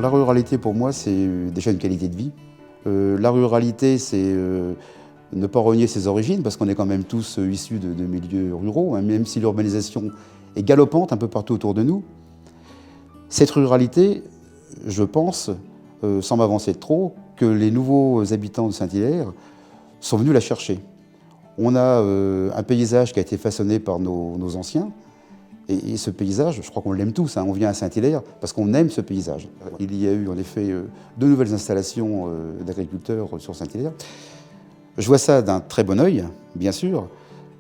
la ruralité pour moi c'est déjà une qualité de vie. La ruralité c'est ne pas renier ses origines parce qu'on est quand même tous issus de milieux ruraux, hein, même si l'urbanisation est galopante un peu partout autour de nous. Cette ruralité, je pense, sans m'avancer trop, que les nouveaux habitants de Saint-Hilaire sont venus la chercher. On a un paysage qui a été façonné par nos anciens, et ce paysage, je crois qu'on l'aime tous, hein, on vient à Saint-Hilaire parce qu'on aime ce paysage. Il y a eu en effet de nouvelles installations d'agriculteurs sur Saint-Hilaire. Je vois ça d'un très bon œil, bien sûr.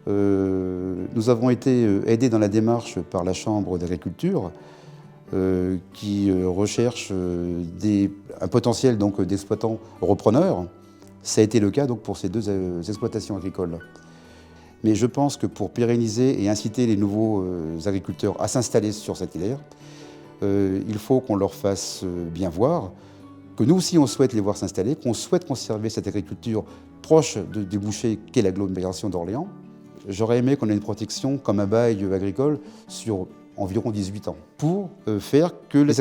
Nous avons été aidés dans la démarche par la Chambre d'agriculture qui recherche un potentiel d'exploitants repreneurs. Ça a été le cas donc, pour ces deux exploitations agricoles. Mais je pense que pour pérenniser et inciter les nouveaux agriculteurs à s'installer sur Saint-Hilaire, il faut qu'on leur fasse bien voir que nous aussi on souhaite les voir s'installer, qu'on souhaite conserver cette agriculture proche du débouché qu'est l'agglomération d'Orléans. J'aurais aimé qu'on ait une protection comme un bail agricole sur environ 18 ans pour faire que les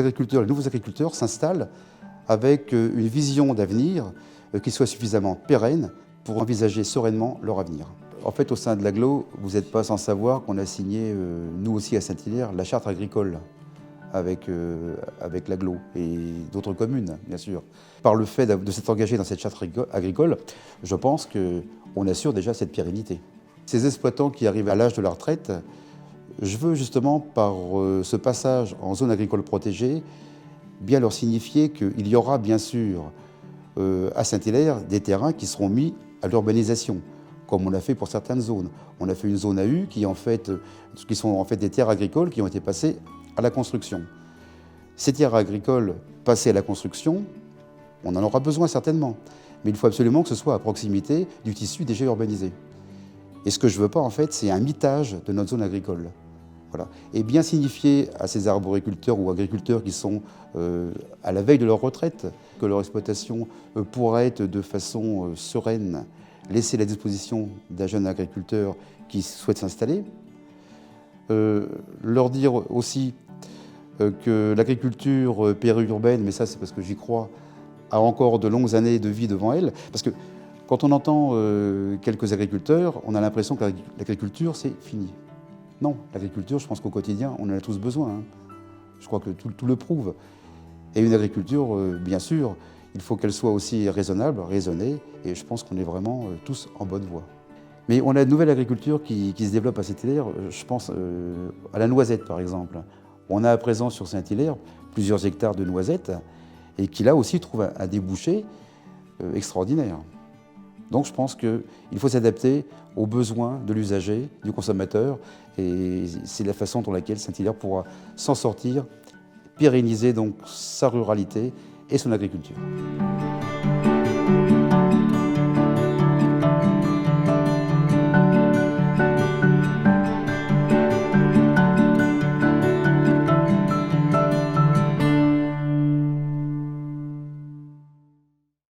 nouveaux agriculteurs s'installent avec une vision d'avenir qui soit suffisamment pérenne pour envisager sereinement leur avenir. En fait, au sein de l'agglo, vous n'êtes pas sans savoir qu'on a signé, nous aussi à Saint-Hilaire, la charte agricole avec l'agglo et d'autres communes, bien sûr. Par le fait de s'être engagé dans cette charte agricole, je pense qu'on assure déjà cette pérennité. Ces exploitants qui arrivent à l'âge de la retraite, je veux justement, par ce passage en zone agricole protégée, bien leur signifier qu'il y aura bien sûr à Saint-Hilaire des terrains qui seront mis à l'urbanisation, comme on l'a fait pour certaines zones. On a fait une zone AU qui sont en fait des terres agricoles qui ont été passées à la construction. Ces terres agricoles passées à la construction, on en aura besoin certainement, mais il faut absolument que ce soit à proximité du tissu déjà urbanisé. Et ce que je ne veux pas, en fait, c'est un mitage de notre zone agricole. Voilà. Et bien signifier à ces arboriculteurs ou agriculteurs qui sont à la veille de leur retraite que leur exploitation pourra être de façon sereine, laissée à la disposition d'un jeune agriculteur qui souhaite s'installer. Leur dire aussi que l'agriculture périurbaine, mais ça c'est parce que j'y crois, a encore de longues années de vie devant elle. Parce que quand on entend quelques agriculteurs, on a l'impression que l'agriculture c'est fini. Non, l'agriculture, je pense qu'au quotidien, on en a tous besoin. Hein. Je crois que tout le prouve. Et une agriculture, bien sûr, il faut qu'elle soit aussi raisonnable, raisonnée, et je pense qu'on est vraiment tous en bonne voie. Mais on a de nouvelles agricultures qui se développent à Saint-Hilaire. Je pense à la noisette, par exemple. On a à présent sur Saint-Hilaire plusieurs hectares de noisettes, et qui là aussi trouvent un débouché extraordinaire. Donc je pense qu'il faut s'adapter aux besoins de l'usager, du consommateur, et c'est la façon dont laquelle Saint-Hilaire pourra s'en sortir, pérenniser donc sa ruralité et son agriculture.